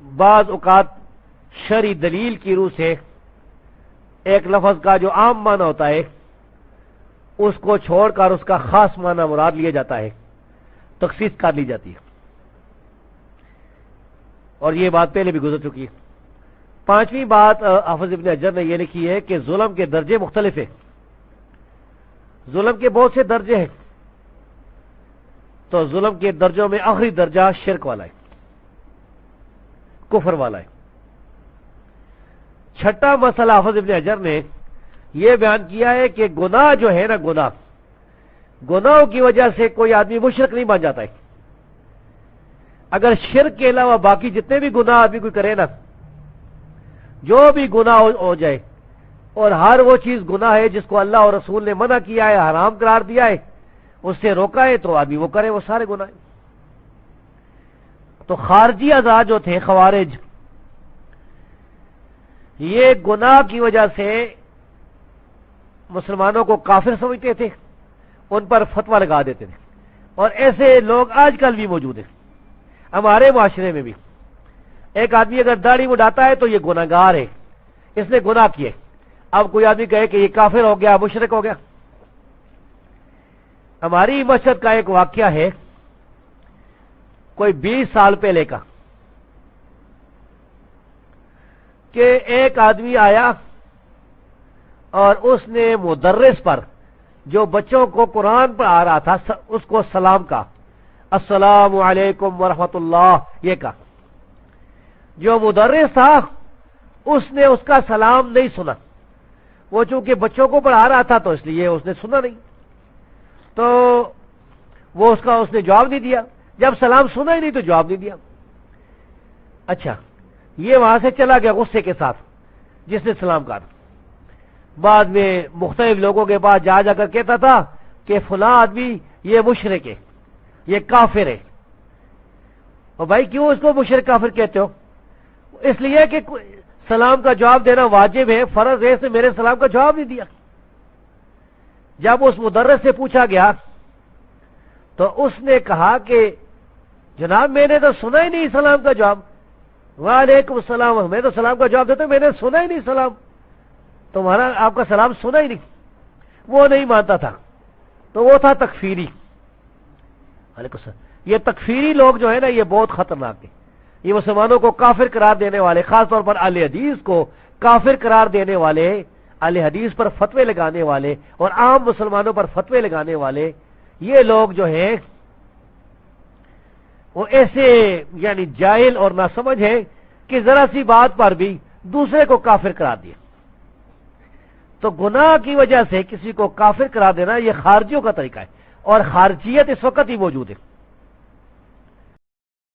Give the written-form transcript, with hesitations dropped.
بعض اوقات شرعی دلیل کی روح سے ایک لفظ کا جو عام معنی ہوتا ہے اس کو چھوڑ کر اس کا خاص معنی مراد لیا جاتا ہے، تخصیص کر لی جاتی ہے، اور یہ بات پہلے بھی گزر چکی ہے۔ پانچویں بات حافظ ابن حجر نے یہ لکھی ہے کہ ظلم کے درجے مختلف ہیں، ظلم کے بہت سے درجے ہیں، تو ظلم کے درجوں میں آخری درجہ شرک والا ہے، کفر والا ہے۔ چھٹا مسئلہ حافظ ابن حجر نے یہ بیان کیا ہے کہ گناہ جو ہے نا، گناہوں کی وجہ سے کوئی آدمی مشرک نہیں بن جاتا ہے۔ اگر شرک کے علاوہ باقی جتنے بھی گناہ آدمی کوئی کرے نا، جو بھی گناہ ہو جائے، اور ہر وہ چیز گناہ ہے جس کو اللہ اور رسول نے منع کیا ہے، حرام قرار دیا ہے، اس سے روکا ہے، تو آدمی وہ کرے، وہ سارے گناہ ہیں۔ تو خارجی حضرات جو تھے خوارج، یہ گناہ کی وجہ سے مسلمانوں کو کافر سمجھتے تھے، ان پر فتویٰ لگا دیتے تھے، اور ایسے لوگ آج کل بھی موجود ہیں ہمارے معاشرے میں بھی۔ ایک آدمی اگر داڑھی اڑاتا ہے تو یہ گناہگار ہے، اس نے گناہ کیے۔ اب کوئی آدمی کہے کہ یہ کافر ہو گیا، مشرک ہو گیا۔ ہماری مسجد کا ایک واقعہ ہے کوئی 20 سال پہلے کا، کہ ایک آدمی آیا اور اس نے مدرس پر، جو بچوں کو قرآن پڑھا رہا تھا، اس کو سلام کہا، السلام علیکم ورحمۃ اللہ، یہ کہا۔ جو مدرس تھا اس نے اس کا سلام نہیں سنا، وہ چونکہ بچوں کو پڑھا رہا تھا تو اس لیے اس نے سنا نہیں، تو اس نے جواب نہیں دیا۔ جب سلام سنا ہی نہیں تو جواب نہیں دیا۔ اچھا، یہ وہاں سے چلا گیا غصے کے ساتھ جس نے سلام کہا۔ بعد میں مختلف لوگوں کے پاس جا کر کہتا تھا کہ فلاں آدمی یہ مشرک ہے، یہ کافر ہے۔ اور بھائی کیوں اس کو مشرک کافر کہتے ہو؟ اس لیے کہ سلام کا جواب دینا واجب ہے، فرض ہے، اس نے میرے سلام کا جواب نہیں دیا۔ جب اس مدرس سے پوچھا گیا تو اس نے کہا کہ جناب میں نے تو سنا ہی نہیں سلام کا جواب۔ وعلیکم السلام، میں تو سلام کا جواب دیتا ہوں، میں نے سنا ہی نہیں سلام، تمہارا آپ کا سلام سنا ہی نہیں۔ وہ نہیں مانتا تھا، تو وہ تھا تکفیری۔ علیکم السلام۔ یہ تکفیری لوگ جو ہے نا، یہ بہت خطرناک ہیں۔ یہ مسلمانوں کو کافر قرار دینے والے، خاص طور پر اہل حدیث کو کافر قرار دینے والے، اہل حدیث پر فتوے لگانے والے اور عام مسلمانوں پر فتوے لگانے والے، یہ لوگ جو ہیں وہ ایسے یعنی جاہل اور ناسمجھ ہیں کہ ذرا سی بات پر بھی دوسرے کو کافر قرار دیا۔ تو گناہ کی وجہ سے کسی کو کافر قرار دینا یہ خارجیوں کا طریقہ ہے، اور خارجیت اس وقت ہی موجود ہے۔